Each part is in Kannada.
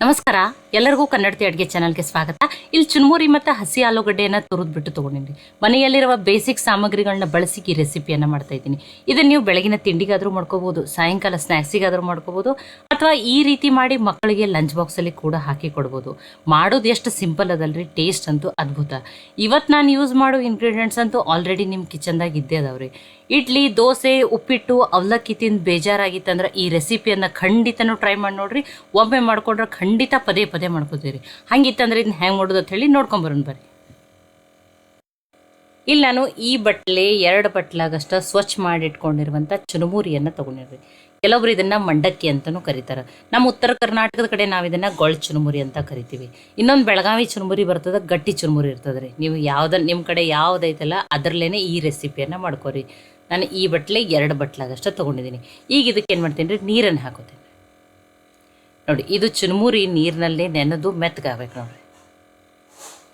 ನಮಸ್ಕಾರ, ಎಲ್ಲರಿಗೂ ಕನ್ನಡತಿ ಅಡುಗೆ ಚಾನಲ್ಗೆ ಸ್ವಾಗತ. ಇಲ್ಲಿ ಚುನ್ಮುರಿ ಮತ್ತು ಹಸಿ ಆಲೂಗಡ್ಡೆಯನ್ನು ತುರಿದ್ಬಿಟ್ಟು ತೊಗೊಂಡಿನಿ. ಮನೆಯಲ್ಲಿರುವ ಬೇಸಿಕ್ ಸಾಮಗ್ರಿಗಳನ್ನ ಬಳಸಿ ಈ ರೆಸಿಪಿಯನ್ನು ಮಾಡ್ತಾ ಇದ್ದೀನಿ. ಇದನ್ನು ನೀವು ಬೆಳಗಿನ ತಿಂಡಿಗಾದರೂ ಮಾಡ್ಕೋಬೋದು, ಸಾಯಂಕಾಲ ಸ್ನ್ಯಾಕ್ಸಿಗಾದರೂ ಮಾಡ್ಕೋಬೋದು, ಅಥವಾ ಈ ರೀತಿ ಮಾಡಿ ಮಕ್ಕಳಿಗೆ ಲಂಚ್ ಬಾಕ್ಸಲ್ಲಿ ಕೂಡ ಹಾಕಿ ಕೊಡ್ಬೋದು. ಮಾಡೋದು ಎಷ್ಟು ಸಿಂಪಲ್ ಅದಲ್ರಿ, ಟೇಸ್ಟ್ ಅಂತೂ ಅದ್ಭುತ. ಇವತ್ತು ನಾನು ಯೂಸ್ ಮಾಡೋ ಇಂಗ್ರೀಡಿಯೆಂಟ್ಸ್ ಅಂತೂ ಆಲ್ರೆಡಿ ನಿಮ್ಮ ಕಿಚನ್ದಾಗ ಇದ್ದೇ ಅದಾವ್ರಿ. ಇಡ್ಲಿ, ದೋಸೆ, ಉಪ್ಪಿಟ್ಟು, ಅವಲಕ್ಕಿ ತಿಂದು ಬೇಜಾರಾಗಿತ್ತಂದ್ರೆ ಈ ರೆಸಿಪಿಯನ್ನು ಖಂಡಿತನೂ ಟ್ರೈ ಮಾಡಿ ನೋಡ್ರಿ. ಒಮ್ಮೆ ಮಾಡ್ಕೊಂಡ್ರೆ ಖಂಡಿತ ಪದೇ ಪದೇ ಮಾಡ್ಕೋತೀರಿ. ಹಂಗಿತ್ತಂದ್ರೆ ಇದನ್ನ ಹೆಂಗೆ ಮಾಡೋದು ಅಂತ ಹೇಳಿ ನೋಡ್ಕೊಂಬರೋಣ ಬರ್ರಿ. ಇಲ್ಲಿ ನಾನು ಈ ಬಟ್ಲೆ 2 ಬಟ್ಲಾಗಷ್ಟ ಸ್ವಚ್ಛ ಮಾಡಿಟ್ಕೊಂಡಿರುವಂಥ ಚುನುಮುರಿಯನ್ನು ತೊಗೊಂಡಿರ್ರಿ. ಕೆಲವೊಬ್ರು ಇದನ್ನು ಮಂಡಕ್ಕಿ ಅಂತಲೂ ಕರೀತಾರೆ. ನಮ್ಮ ಉತ್ತರ ಕರ್ನಾಟಕದ ಕಡೆ ನಾವು ಇದನ್ನು ಗೊಳ್ ಚುನುಮುರಿ ಅಂತ ಕರಿತೀವಿ. ಇನ್ನೊಂದು ಬೆಳಗಾವಿ ಚುನುಮುರಿ ಬರ್ತದೆ, ಗಟ್ಟಿ ಚುನುಮುರಿ ಇರ್ತದೆ ರೀ. ನೀವು ನಿಮ್ಮ ಕಡೆ ಯಾವುದೈತಲ್ಲ ಅದರಲ್ಲೇ ಈ ರೆಸಿಪಿಯನ್ನು ಮಾಡ್ಕೊರಿ. ನಾನು ಈ ಬಟ್ಲೆ 2 ಬಟ್ಲಾಗಷ್ಟ ತೊಗೊಂಡಿದ್ದೀನಿ. ಈಗ ಇದಕ್ಕೆ ಏನು ಮಾಡ್ತೀನಿ ರೀ, ನೀರನ್ನು ಹಾಕೋತೀನಿ. ನೋಡಿ, ಇದು ಚುನುಮುರಿ ನೀರಿನಲ್ಲೇ ನೆನೆದು ಮೆತ್ತಗಾಗಬೇಕು ನೋಡಿರಿ.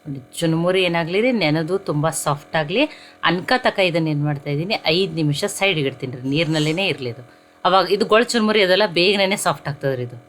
ನೋಡಿ, ಚುನುಮುರಿ ಏನಾಗಲಿ ರೀ, ನೆನೆದು ತುಂಬ ಸಾಫ್ಟ್ ಆಗಲಿ ಅನ್ಕತಕ ಇದನ್ನು ಏನು ಮಾಡ್ತಾಯಿದ್ದೀನಿ, 5 ನಿಮಿಷ ಸೈಡ್ಗೆ ಇಡ್ತೀನಿ ರೀ. ನೀರಿನಲ್ಲೇ ಇರಲಿ ಇದು. ಅವಾಗ ಇದು ಗೊಳ್ ಚುರುಮುರಿ ಅದೆಲ್ಲ ಬೇಗನೆ ಸಾಫ್ಟ್ ಆಗ್ತದೆ ರೀ ಇದು.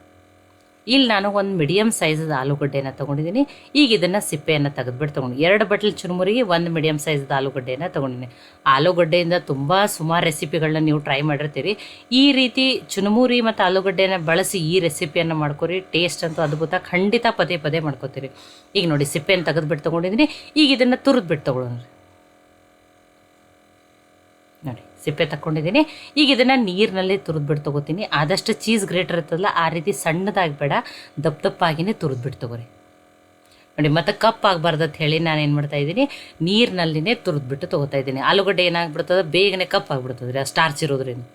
ಇಲ್ಲಿ ನಾನು ಒಂದು ಮೀಡಿಯಮ್ ಸೈಜದ ಆಲೂಗಡ್ಡೆನ ತೊಗೊಂಡಿದ್ದೀನಿ. ಈಗ ಇದನ್ನು ಸಿಪ್ಪೆಯನ್ನು ತೆಗೆದುಬಿಟ್ಟು ತೊಗೊಂಡು 2 ಬಟ್ಲು ಚುರುಮುರಿಗೆ 1 ಮೀಡಿಯಮ್ ಸೈಜದ ಆಲೂಗಡ್ಡೆಯನ್ನು ತೊಗೊಂಡಿದ್ದೀನಿ. ಆಲೂಗಡ್ಡೆಯಿಂದ ತುಂಬ ಸುಮಾರು ರೆಸಿಪಿಗಳನ್ನ ನೀವು ಟ್ರೈ ಮಾಡಿರ್ತೀರಿ. ಈ ರೀತಿ ಚುರುಮುರಿ ಮತ್ತು ಆಲೂಗಡ್ಡೆನ ಬಳಸಿ ಈ ರೆಸಿಪಿಯನ್ನು ಮಾಡ್ಕೊರಿ. ಟೇಸ್ಟ್ ಅಂತೂ ಅದ್ಭುತ, ಖಂಡಿತ ಪದೇ ಪದೇ ಮಾಡ್ಕೋತೀರಿ. ಈಗ ನೋಡಿ, ಸಿಪ್ಪೆಯನ್ನು ತೆಗೆದುಬಿಟ್ಟು ತೊಗೊಂಡಿದ್ದೀನಿ. ಈಗ ಇದನ್ನು ತುರಿದ್ಬಿಟ್ಟು ತೊಗೊಳ್ಳೋಣ. ನೋಡಿ, ಸಿಪ್ಪೆ ತಗೊಂಡಿದ್ದೀನಿ. ಈಗ ಇದನ್ನು ನೀರಿನಲ್ಲಿ ತುರಿದ್ಬಿಟ್ಟು ತೊಗೋತೀನಿ. ಆದಷ್ಟು ಚೀಸ್ ಗ್ರೇಟರ್ ಇರ್ತದಲ್ಲ, ಆ ರೀತಿ ಸಣ್ಣದಾಗಿ ಬೇಡ, ದಪ್ಪ ದಪ್ಪಾಗಿನೇ ತುರಿದ್ಬಿಟ್ಟು ತೊಗೋರಿ. ನೋಡಿ, ಮತ್ತು ಕಪ್ ಆಗಬಾರ್ದು ಅಂತ ಹೇಳಿ ನಾನು ಏನು ಮಾಡ್ತಾಯಿದ್ದೀನಿ, ನೀರಿನಲ್ಲಿನೇ ತುರಿದ್ಬಿಟ್ಟು ತೊಗೋತಾ ಇದ್ದೀನಿ. ಆಲೂಗಡ್ಡೆ ಏನಾಗ್ಬಿಡ್ತದೆ, ಬೇಗನೆ ಕಪ್ ಆಗಿಬಿಡ್ತದೆ ರೀ, ಆ ಸ್ಟಾರ್ಚ್ ಇರೋದ್ರಿಂದ.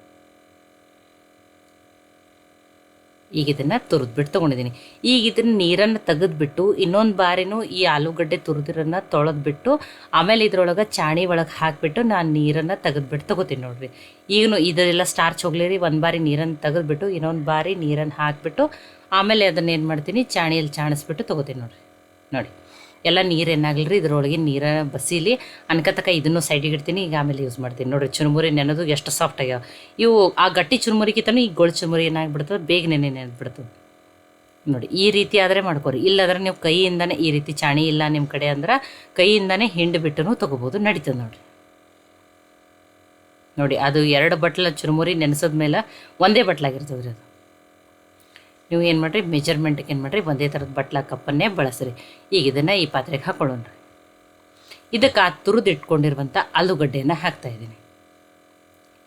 ಈಗ ಇದನ್ನು ತುರಿದ್ಬಿಟ್ಟು ತೊಗೊಂಡಿದ್ದೀನಿ. ಈಗ ಇದನ್ನು ನೀರನ್ನು ತೆಗೆದುಬಿಟ್ಟು ಇನ್ನೊಂದು ಬಾರಿನೂ ಈ ಆಲೂಗಡ್ಡೆ ತುರಿದಿರನ್ನು ತೊಳೆದ್ಬಿಟ್ಟು ಆಮೇಲೆ ಇದ್ರೊಳಗೆ ಚಾಣಿ ಒಳಗೆ ಹಾಕಿಬಿಟ್ಟು ನಾನು ನೀರನ್ನು ತೆಗೆದುಬಿಟ್ಟು ತೊಗೋತೀನಿ ನೋಡಿರಿ. ಈಗಲೂ ಇದೆಲ್ಲ ಸ್ಟಾರ್ಚ್ ಹೋಗ್ಲಿರಿ, ಒಂದು ಬಾರಿ ನೀರನ್ನು ತೆಗೆದುಬಿಟ್ಟು ಇನ್ನೊಂದು ಬಾರಿ ನೀರನ್ನು ಹಾಕಿಬಿಟ್ಟು ಆಮೇಲೆ ಅದನ್ನು ಏನು ಮಾಡ್ತೀನಿ, ಚಾಣಿಯಲ್ಲಿ ಚಾಣಿಸ್ಬಿಟ್ಟು ತೊಗೋತೀನಿ ನೋಡಿರಿ. ನೋಡಿ, ಎಲ್ಲ ನೀರು ಏನಾಗಲ್ರಿ, ಇದರೊಳಗೆ ನೀರ ಬಸೀಲಿ ಅನ್ಕತಕ ಇದನ್ನು ಸೈಡಿಗೆ ಇಡ್ತೀನಿ. ಈಗ ಆಮೇಲೆ ಯೂಸ್ ಮಾಡ್ತೀನಿ. ನೋಡಿರಿ, ಚುರುಮುರಿ ನೆನೆದು ಎಷ್ಟು ಸಾಫ್ಟ್ ಆಗ್ಯಾವ ಇವು. ಆ ಗಟ್ಟಿ ಚುರುಮುರಿಗಿಂತನೂ ಈ ಗೊಳ್ ಚುರುಮುರಿ ಏನಾಗ್ಬಿಡ್ತದೆ, ಬೇಗನೆ ನೆನೆದ್ಬಿಡ್ತದೆ. ನೋಡಿ, ಈ ರೀತಿ ಆದರೆ ಮಾಡ್ಕೊರಿ. ಇಲ್ಲಾಂದ್ರೆ ನೀವು ಕೈಯಿಂದನೇ ಈ ರೀತಿ ಚಾಣಿ ಇಲ್ಲ ನಿಮ್ಮ ಕಡೆ ಅಂದ್ರೆ ಕೈಯಿಂದನೇ ಹಿಂಡು ಬಿಟ್ಟು ತೊಗೋಬೋದು, ನಡೀತದೆ ನೋಡಿರಿ. ನೋಡಿ, ಅದು 2 ಬಟ್ಲ ಚುರುಮುರಿ ನೆನೆಸಿದ ಮೇಲೆ ಒಂದೇ ಬಟ್ಲಾಗಿರ್ತದೆ ರೀ ಅದು. ನೀವು ಏನು ಮಾಡಿರಿ, ಮೆಜರ್ಮೆಂಟ್ಗೆ ಏನು ಮಾಡಿರಿ, ಒಂದೇ ಥರದ ಬಟ್ಲ ಕಪ್ಪನ್ನೇ ಬಳಸ್ರಿ. ಈಗ ಇದನ್ನು ಈ ಪಾತ್ರೆಗೆ ಹಾಕೊಳ್ಳೋಣ. ಇದಕ್ಕೆ ತುರಿದಿಟ್ಕೊಂಡಿರುವಂಥ ಆಲೂಗಡ್ಡೆಯನ್ನು ಹಾಕ್ತಾಯಿದ್ದೀನಿ.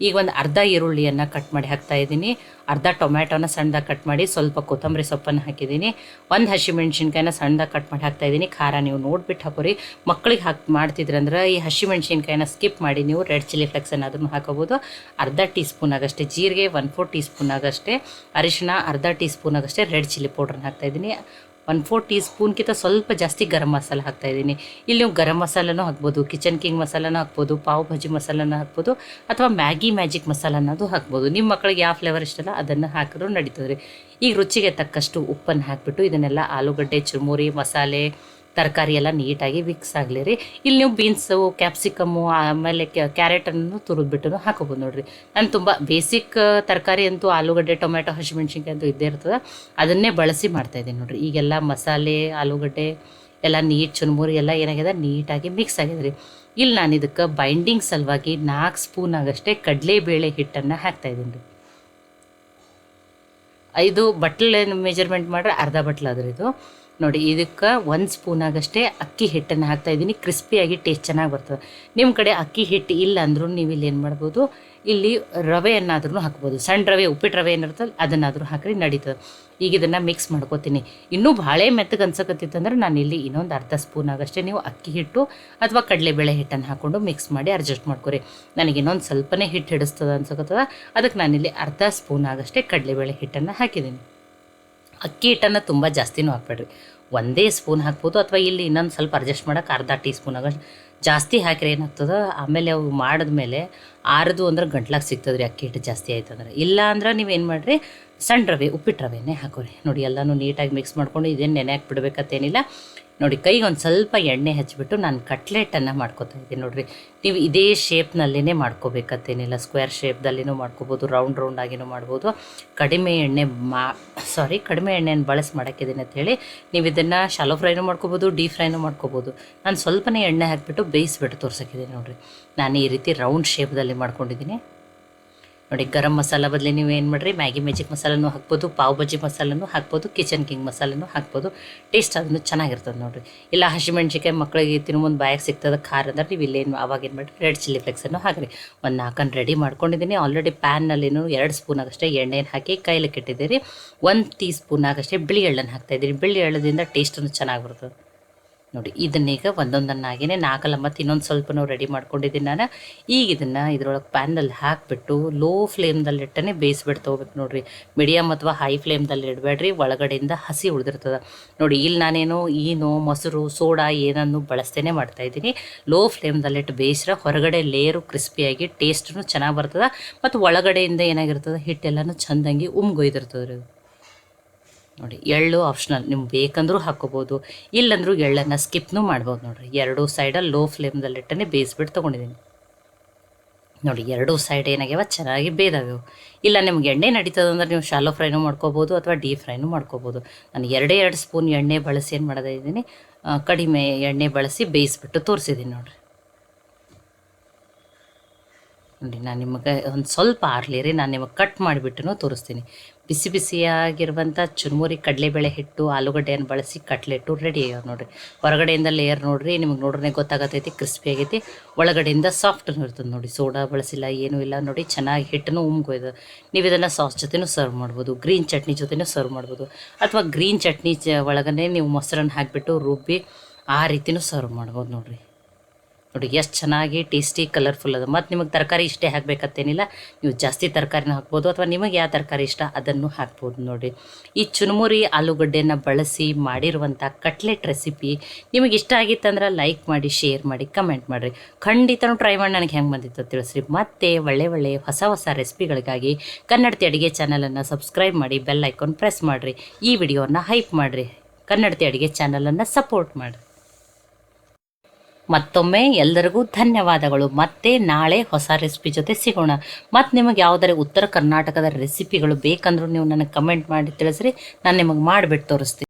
ಈಗ ಒಂದು ಅರ್ಧ ಈರುಳ್ಳಿಯನ್ನು ಕಟ್ ಮಾಡಿ ಹಾಕ್ತಾಯಿದ್ದೀನಿ. ಅರ್ಧ ಟೊಮ್ಯಾಟೋನ ಸಣ್ಣದಾಗಿ ಕಟ್ ಮಾಡಿ, ಸ್ವಲ್ಪ ಕೊತ್ತಂಬರಿ ಸೊಪ್ಪನ್ನು ಹಾಕಿದ್ದೀನಿ. 1 ಹಸಿಮೆಣ್ಸಿನ್ಕಾಯಿನ ಸಣ್ಣದಾಗಿ ಕಟ್ ಮಾಡಿ ಹಾಕ್ತಾಯಿದ್ದೀನಿ. ಖಾರ ನೀವು ನೋಡ್ಬಿಟ್ಟು ಹಾಕೋರಿ. ಮಕ್ಕಳಿಗೆ ಮಾಡ್ತಿದ್ರಂದ್ರೆ ಈ ಹಸಿಮೆಣ್ಸಿನ್ಕಾಯಿನ ಸ್ಕಿಪ್ ಮಾಡಿ ನೀವು ರೆಡ್ ಚಿಲ್ಲಿ ಫ್ಲೆಕ್ಸ್ ಏನಾದ್ರೂ ಹಾಕೋಬೋದು. ಅರ್ಧ ಟೀ ಸ್ಪೂನ್ ಆಗಷ್ಟೇ ಜೀರಿಗೆ, 1/4 ಟೀ ಸ್ಪೂನ್ ಆಗಷ್ಟೇ ಅರಿಶಿನ, ಅರ್ಧ ಟೀ ಸ್ಪೂನ್ ಆಗಷ್ಟೇ ರೆಡ್ ಚಿಲ್ಲಿ ಪೌಡ್ರನ್ನ ಹಾಕ್ತಾಯಿದ್ದೀನಿ. 1/4 ಟೀ ಸ್ಪೂನ್ಗಿಂತ ಸ್ವಲ್ಪ ಜಾಸ್ತಿ ಗರಂ ಮಸಾಲ ಹಾಕ್ತಾಯಿದ್ದೀನಿ. ಇಲ್ಲಿ ನೀವು ಗರಂ ಮಸಾಲನೂ ಹಾಕ್ಬೋದು, ಕಿಚನ್ ಕಿಂಗ್ ಮಸಾಲನೂ ಹಾಕ್ಬೋದು, ಪಾವ್ ಭಾಜಿ ಮಸಾಲನ ಹಾಕ್ಬೋದು, ಅಥವಾ ಮ್ಯಾಗಿ ಮ್ಯಾಜಿಕ್ ಮಸಾಲ ಅನ್ನೋದು ಹಾಕ್ಬೋದು. ನಿಮ್ಮ ಮಕ್ಕಳಿಗೆ ಯಾವ ಫ್ಲೇವರ್ ಇಷ್ಟಲ್ಲ ಅದನ್ನು ಹಾಕಿದ್ರು ನಡೀತದೆ ರೀ. ಈಗ ರುಚಿಗೆ ತಕ್ಕಷ್ಟು ಉಪ್ಪನ್ನು ಹಾಕಿಬಿಟ್ಟು ಇದನ್ನೆಲ್ಲ ಆಲೂಗಡ್ಡೆ, ಚುರುಮುರಿ, ಮಸಾಲೆ, ತರಕಾರಿ ಎಲ್ಲ ನೀಟಾಗಿ ಮಿಕ್ಸ್ ಆಗಲಿ ರೀ. ಇಲ್ಲಿ ನೀವು ಬೀನ್ಸು, ಕ್ಯಾಪ್ಸಿಕಮ್ಮು, ಆಮೇಲೆ ಕ್ಯಾರೆಟನ್ನು ತುರಿದ್ಬಿಟ್ಟು ಹಾಕೋಬೋದು ನೋಡಿರಿ. ನಾನು ತುಂಬ ಬೇಸಿಕ್ ತರಕಾರಿ ಅಂತೂ ಆಲೂಗಡ್ಡೆ, ಟೊಮ್ಯಾಟೊ, ಹಸಿಮೆಣ್ಸಿನ್ಕಾಯಿ ಅಂತೂ ಇದ್ದೇ ಇರ್ತದೆ, ಅದನ್ನೇ ಬಳಸಿ ಮಾಡ್ತಾಯಿದ್ದೀನಿ ನೋಡಿರಿ. ಈಗೆಲ್ಲ ಮಸಾಲೆ, ಆಲೂಗಡ್ಡೆ ಎಲ್ಲ ಚುರುಮುರಿ ಎಲ್ಲ ಏನಾಗಿದೆ, ನೀಟಾಗಿ ಮಿಕ್ಸ್ ಆಗಿದೆ ರೀ. ಇಲ್ಲಿ ನಾನು ಇದಕ್ಕೆ ಬೈಂಡಿಂಗ್ ಸಲುವಾಗಿ 4 ಸ್ಪೂನ್ ಆಗಷ್ಟೇ ಕಡಲೆಬೇಳೆ ಹಿಟ್ಟನ್ನು ಹಾಕ್ತಾಯಿದ್ದೀನಿ ರೀ. 5 ಬಟ್ಲೆ ಮೆಜರ್ಮೆಂಟ್ ಮಾಡಿದ್ರೆ ಅರ್ಧ ಬಟ್ಲು ಅದ್ರ ಇದು. ನೋಡಿ, ಇದಕ್ಕೆ 1 ಸ್ಪೂನ್ ಆಗಷ್ಟೇ ಅಕ್ಕಿ ಹಿಟ್ಟನ್ನು ಹಾಕ್ತಾಯಿದ್ದೀನಿ. ಕ್ರಿಸ್ಪಿಯಾಗಿ ಟೇಸ್ಟ್ ಚೆನ್ನಾಗಿ ಬರ್ತದೆ. ನಿಮ್ಮ ಕಡೆ ಅಕ್ಕಿ ಹಿಟ್ಟು ಇಲ್ಲ ಅಂದ್ರೂ ನೀವು ಇಲ್ಲಿ ಏನು ಮಾಡ್ಬೋದು, ಇಲ್ಲಿ ರವೆಯನ್ನಾದ್ರೂ ಹಾಕ್ಬೋದು. ಸಣ್ಣ ರವೆ, ಉಪ್ಪಿಟ್ಟು ರವೆ ಏನಿರ್ತದೆ ಅದನ್ನಾದರೂ ಹಾಕಿರಿ, ನಡೀತದೆ. ಈಗ ಇದನ್ನು ಮಿಕ್ಸ್ ಮಾಡ್ಕೋತೀನಿ. ಇನ್ನೂ ಭಾಳ ಮೆತ್ತಗೆ ಅನ್ಸಕತ್ತಿತ್ತಂದ್ರೆ ನಾನು ಇಲ್ಲಿ ಇನ್ನೊಂದು ಅರ್ಧ ಸ್ಪೂನ್ ಆಗಷ್ಟೇ ನೀವು ಅಕ್ಕಿ ಹಿಟ್ಟು ಅಥವಾ ಕಡಲೆಬೇಳೆ ಹಿಟ್ಟನ್ನು ಹಾಕ್ಕೊಂಡು ಮಿಕ್ಸ್ ಮಾಡಿ ಅಡ್ಜಸ್ಟ್ ಮಾಡ್ಕೊರಿ. ನನಗೆ ಇನ್ನೊಂದು ಸ್ವಲ್ಪನೇ ಹಿಟ್ಟು ಹಿಡಿಸ್ತದೆ ಅನ್ಸಕತ್ತದ, ಅದಕ್ಕೆ ನಾನಿಲ್ಲಿ ಅರ್ಧ ಸ್ಪೂನ್ ಆಗಷ್ಟೇ ಕಡಲೆಬೇಳೆ ಹಿಟ್ಟನ್ನು ಹಾಕಿದ್ದೀನಿ. ಅಕ್ಕಿ ಹಿಟ್ಟನ್ನು ತುಂಬ ಜಾಸ್ತಿನೂ ಹಾಕ್ಬೇಡ್ರಿ, ಒಂದೇ ಸ್ಪೂನ್ ಹಾಕ್ಬೋದು, ಅಥವಾ ಇಲ್ಲಿ ಇನ್ನೊಂದು ಸ್ವಲ್ಪ ಅಡ್ಜಸ್ಟ್ ಮಾಡೋಕೆ ಅರ್ಧ ಟೀ ಸ್ಪೂನ್ ಆಗಷ್ಟು ಜಾಸ್ತಿ ಹಾಕಿದ್ರೆ ಏನಾಗ್ತದೆ, ಆಮೇಲೆ ಅವು ಮಾಡಿದ್ಮೇಲೆ ಆರದು ಅಂದ್ರೆ ಗಂಟ್ಲಾಗ ಸಿಗ್ತದೆ ರೀ ಅಕ್ಕಿ ಹಿಟ್ಟು ಜಾಸ್ತಿ ಆಯ್ತು ಅಂದ್ರೆ. ಇಲ್ಲ ಅಂದ್ರೆ ನೀವೇನು ಮಾಡಿರಿ, ಸಣ್ಣ ರವೆ, ಉಪ್ಪಿಟ್ಟು ರವೆನೇ ಹಾಕೋರಿ. ನೋಡಿ, ಎಲ್ಲನೂ ನೀಟಾಗಿ ಮಿಕ್ಸ್ ಮಾಡ್ಕೊಂಡು ಇದೇನು ನೆನೆ ಹಾಕಿ ಬಿಡ್ಬೇಕತ್ತೇನಿಲ್ಲ. ನೋಡಿ ಕೈಗೆ ಒಂದು ಸ್ವಲ್ಪ ಎಣ್ಣೆ ಹಚ್ಚಿಬಿಟ್ಟು ನಾನು ಕಟ್ಲೆಟನ್ನು ಮಾಡ್ಕೊತಾ ಇದ್ದೀನಿ ನೋಡಿರಿ. ನೀವು ಇದೇ ಶೇಪ್ನಲ್ಲೇ ಮಾಡ್ಕೋಬೇಕತ್ತೇನಿಲ್ಲ, ಸ್ಕ್ವೇರ್ ಶೇಪ್ದಲ್ಲಿನೂ ಮಾಡ್ಕೋಬೋದು, ರೌಂಡ್ ಆಗಿನೂ ಮಾಡ್ಬೋದು. ಕಡಿಮೆ ಎಣ್ಣೆಯನ್ನು ಬಳಸಿ ಮಾಡೋಕ್ಕಿದ್ದೀನಿ ಅಂಥೇಳಿ ನೀವು ಇದನ್ನು ಶಾಲೋ ಫ್ರೈನೂ ಮಾಡ್ಕೋಬೋದು, ಡೀಪ್ ಫ್ರೈನೂ ಮಾಡ್ಕೋಬೋದು. ನಾನು ಸ್ವಲ್ಪನೇ ಎಣ್ಣೆ ಹಾಕಿಬಿಟ್ಟು ಬೇಯಿಸ್ಬಿಟ್ಟು ತೋರ್ಸೋಕ್ಕಿದ್ದೀನಿ ನೋಡಿರಿ. ನಾನು ಈ ರೀತಿ ರೌಂಡ್ ಶೇಪ್ದಲ್ಲಿ ಮಾಡ್ಕೊಂಡಿದ್ದೀನಿ ನೋಡಿ. ಗರಂ ಮಸಾಲ ಬದಲಿ ನೀವು ಏನು ಮಾಡಿರಿ, ಮ್ಯಾಗಿ ಮ್ಯಾಜಿಕ್ ಮಸಾಲನೂ ಹಾಕ್ಬೋದು, ಪಾವ್ ಬಜ್ಜಿ ಮಸಾಲನೂ ಹಾಕ್ಬೋದು, ಕಿಚನ್ ಕಿಂಗ್ ಮಸಾಲನೂ ಹಾಕ್ಬೋದು. ಟೇಸ್ಟ್ ಅದನ್ನು ಚೆನ್ನಾಗಿರ್ತದೆ ನೋಡಿರಿ. ಇಲ್ಲ ಹಸಿಮೆಣ್ಸಿಕಾಯಿ ಮಕ್ಕಳಿಗೆ ತಿನ್ನೋ ಮುಂದೆ ಬಾಯಾಗಿ ಸಿಗ್ತದೆ ಖಾರ ಅಂದ್ರೆ ನೀವು ಇಲ್ಲೇನು ಅವಾಗೇನು ಮಾಡಿರಿ, ರೆಡ್ ಚಿಲ್ಲಿ ಫ್ಲೆಕ್ಸನ್ನು ಹಾಕಿರಿ. ಒಂದು 4 ರೆಡಿ ಮಾಡ್ಕೊಂಡಿದ್ದೀನಿ. ಆಲ್ರೆಡಿ ಪ್ಯಾನ್ನಲ್ಲಿನೂ 2 ಸ್ಪೂನ್ ಆಗಷ್ಟೇ ಎಣ್ಣೆಯನ್ನು ಹಾಕಿ ಕೈಲಿ ಕೆಟ್ಟಿದ್ದೀರಿ. 1 ಟೀ ಸ್ಪೂನ್ ಆಗಷ್ಟೇ ಬಿಳಿ ಎಳ್ಳನ್ನು ಹಾಕ್ತಾಯಿದ್ದೀನಿ. ಬಿಳಿ ಎಳ್ಳದಿಂದ ಟೇಸ್ಟನ್ನು ಚೆನ್ನಾಗಿ ಬರ್ತದೆ ನೋಡಿ. ಇದನ್ನೀಗ ಒಂದೊಂದನ್ನಾಗಿಯೇ 4 ಮತ್ತು ಇನ್ನೊಂದು ಸ್ವಲ್ಪ ರೆಡಿ ಮಾಡ್ಕೊಂಡಿದ್ದೀನಿ ನಾನು. ಈಗ ಇದನ್ನು ಇದ್ರೊಳಗೆ ಪ್ಯಾನ್ನಲ್ಲಿ ಹಾಕಿಬಿಟ್ಟು ಲೋ ಫ್ಲೇಮ್ದಲ್ಲಿಟ್ಟೇ ಬೇಯಿಸ್ಬಿಟ್ಟು ತೊಗೋಬೇಕು ನೋಡಿರಿ. ಮೀಡಿಯಮ್ ಅಥವಾ ಹೈ ಫ್ಲೇಮ್ದಲ್ಲಿ ಇಡಬೇಡ್ರಿ, ಒಳಗಡೆಯಿಂದ ಹಸಿ ಉಳಿದಿರ್ತದೆ ನೋಡಿ. ಇಲ್ಲಿ ನಾನೇನು ಈನು, ಮೊಸರು, ಸೋಡಾ ಏನನ್ನು ಬಳಸ್ತೇನೆ ಮಾಡ್ತಾಯಿದ್ದೀನಿ. ಲೋ ಫ್ಲೇಮ್ದಲ್ಲಿಟ್ಟು ಬೇಯಿಸ್ರೆ ಹೊರಗಡೆ ಲೇಯರು ಕ್ರಿಸ್ಪಿಯಾಗಿ ಟೇಸ್ಟೂ ಚೆನ್ನಾಗಿ ಬರ್ತದೆ, ಮತ್ತು ಒಳಗಡೆಯಿಂದ ಏನಾಗಿರ್ತದೆ ಹಿಟ್ಟೆಲ್ಲನೂ ಚೆಂದಂಗೆ ಉಮ್ಗೊಯ್ದಿರ್ತದೆ ರೀ ನೋಡಿ. ಎಳ್ಳು ಆಪ್ಷನಲ್, ನಿಮ್ಗೆ ಬೇಕಂದ್ರೂ ಹಾಕ್ಕೋಬೋದು, ಇಲ್ಲಂದ್ರೂ ಎಳ್ಳನ್ನು ಸ್ಕಿಪ್ನೂ ಮಾಡ್ಬೋದು ನೋಡಿರಿ. 2 ಸೈಡಲ್ಲಿ ಲೋ ಫ್ಲೇಮ್ದಲ್ಲಿಟ್ಟೇ ಬೇಯಿಸ್ಬಿಟ್ಟು ತೊಗೊಂಡಿದ್ದೀನಿ ನೋಡಿ. 2 ಸೈಡ್ ಏನಾಗ್ಯಾವ ಚೆನ್ನಾಗಿ ಬೇಯ್ದಾವೆ. ಇಲ್ಲ ನಿಮ್ಗೆ ಎಣ್ಣೆ ನಡೀತದಂದ್ರೆ ನೀವು ಶಾಲೋ ಫ್ರೈನೂ ಮಾಡ್ಕೋಬೋದು ಅಥವಾ ಡೀಪ್ ಫ್ರೈನೂ ಮಾಡ್ಕೋಬೋದು. ನಾನು 2 ಸ್ಪೂನ್ ಎಣ್ಣೆ ಬಳಸಿ ಏನು ಮಾಡೋದಿದ್ದೀನಿ, ಕಡಿಮೆ ಎಣ್ಣೆ ಬಳಸಿ ಬೇಯಿಸ್ಬಿಟ್ಟು ತೋರಿಸಿದ್ದೀನಿ ನೋಡಿರಿ. ನೋಡಿ ನಾನು ನಿಮಗೆ ಒಂದು ಸ್ವಲ್ಪ ಆರ್ಲಿ ನಾನು ನಿಮಗೆ ಕಟ್ ಮಾಡಿಬಿಟ್ಟು ತೋರಿಸ್ತೀನಿ. ಬಿಸಿ ಬಿಸಿಯಾಗಿರುವಂಥ ಚುರುಮುರಿ ಕಡಲೆಬೇಳೆ ಹಿಟ್ಟು ಆಲೂಗಡ್ಡೆಯನ್ನು ಬಳಸಿ ಕಟ್ಲೆಟು ರೆಡಿ ಆಗ್ಯಾವ ನೋಡಿರಿ. ಹೊರಗಡೆಯಿಂದ ಲೇಯರ್ ನೋಡಿರಿ, ನಿಮಗೆ ನೋಡ್ರೆ ಗೊತ್ತಾಗತ್ತೈತಿ ಕ್ರಿಸ್ಪಿ ಆಗೈತಿ, ಒಳಗಡೆಯಿಂದ ಸಾಫ್ಟೂ ಇರ್ತದೆ ನೋಡಿ. ಸೋಡಾ ಬಳಸಿಲ್ಲ, ಏನೂ ಇಲ್ಲ ನೋಡಿ. ಚೆನ್ನಾಗಿ ಹಿಟ್ಟನ್ನು ಉಮ್ಗೊಯ್ದು ನೀವು ಇದನ್ನು ಸಾಸ್ ಜೊತೆನೂ ಸರ್ವ್ ಮಾಡ್ಬೋದು, ಗ್ರೀನ್ ಚಟ್ನಿ ಜೊತೆನೂ ಸರ್ವ್ ಮಾಡ್ಬೋದು, ಅಥವಾ ಗ್ರೀನ್ ಚಟ್ನಿ ಒಳಗಡೆ ನೀವು ಮೊಸರನ್ನು ಹಾಕಿಬಿಟ್ಟು ರುಬ್ಬಿ ಆ ರೀತಿಯೂ ಸರ್ವ್ ಮಾಡ್ಬೋದು ನೋಡಿರಿ. ನೋಡಿ ಎಷ್ಟು ಚೆನ್ನಾಗಿ ಟೇಸ್ಟಿ ಕಲರ್ಫುಲ್ ಅದ. ಮತ್ತು ನಿಮಗೆ ತರಕಾರಿ ಇಷ್ಟೇ ಹಾಕಬೇಕತ್ತೇನಿಲ್ಲ, ನೀವು ಜಾಸ್ತಿ ತರಕಾರಿನ ಹಾಕ್ಬೋದು, ಅಥವಾ ನಿಮಗೆ ಯಾವ ತರಕಾರಿ ಇಷ್ಟ ಅದನ್ನು ಹಾಕ್ಬೋದು ನೋಡಿ. ಈ ಚುರುಮುರಿ ಆಲೂಗಡ್ಡೆಯನ್ನು ಬಳಸಿ ಮಾಡಿರುವಂಥ ಕಟ್ಲೆಟ್ ರೆಸಿಪಿ ನಿಮಗೆ ಇಷ್ಟ ಆಗಿತ್ತಂದ್ರೆ ಲೈಕ್ ಮಾಡಿ, ಶೇರ್ ಮಾಡಿ, ಕಮೆಂಟ್ ಮಾಡಿರಿ. ಖಂಡಿತನೂ ಟ್ರೈ ಮಾಡಿ ನನಗೆ ಹೆಂಗೆ ಬಂದಿತ್ತು ತಿಳಿಸ್ರಿ. ಮತ್ತು ಒಳ್ಳೆ ಹೊಸ ರೆಸಿಪಿಗಳಿಗಾಗಿ ಕನ್ನಡತಿ ಅಡುಗೆ ಚಾನಲನ್ನು ಸಬ್ಸ್ಕ್ರೈಬ್ ಮಾಡಿ, ಬೆಲ್ ಐಕಾನ್ ಪ್ರೆಸ್ ಮಾಡಿರಿ. ಈ ವಿಡಿಯೋವನ್ನು ಹೈಪ್ ಮಾಡಿರಿ, ಕನ್ನಡತಿ ಅಡುಗೆ ಚಾನಲನ್ನು ಸಪೋರ್ಟ್ ಮಾಡಿರಿ. ಮತ್ತೊಮ್ಮೆ ಎಲ್ಲರಿಗೂ ಧನ್ಯವಾದಗಳು. ಮತ್ತೆ ನಾಳೆ ಹೊಸ ರೆಸಿಪಿ ಜೊತೆ ಸಿಗೋಣ. ಮತ್ತು ನಿಮಗೆ ಯಾವುದಾದ್ರು ಉತ್ತರ ಕರ್ನಾಟಕದ ರೆಸಿಪಿಗಳು ಬೇಕಂದ್ರೂ ನೀವು ನನಗೆ ಕಮೆಂಟ್ ಮಾಡಿ ತಿಳಿಸ್ರಿ, ನಾನು ನಿಮಗೆ ಮಾಡಿಬಿಟ್ಟು ತೋರಿಸ್ತೀನಿ.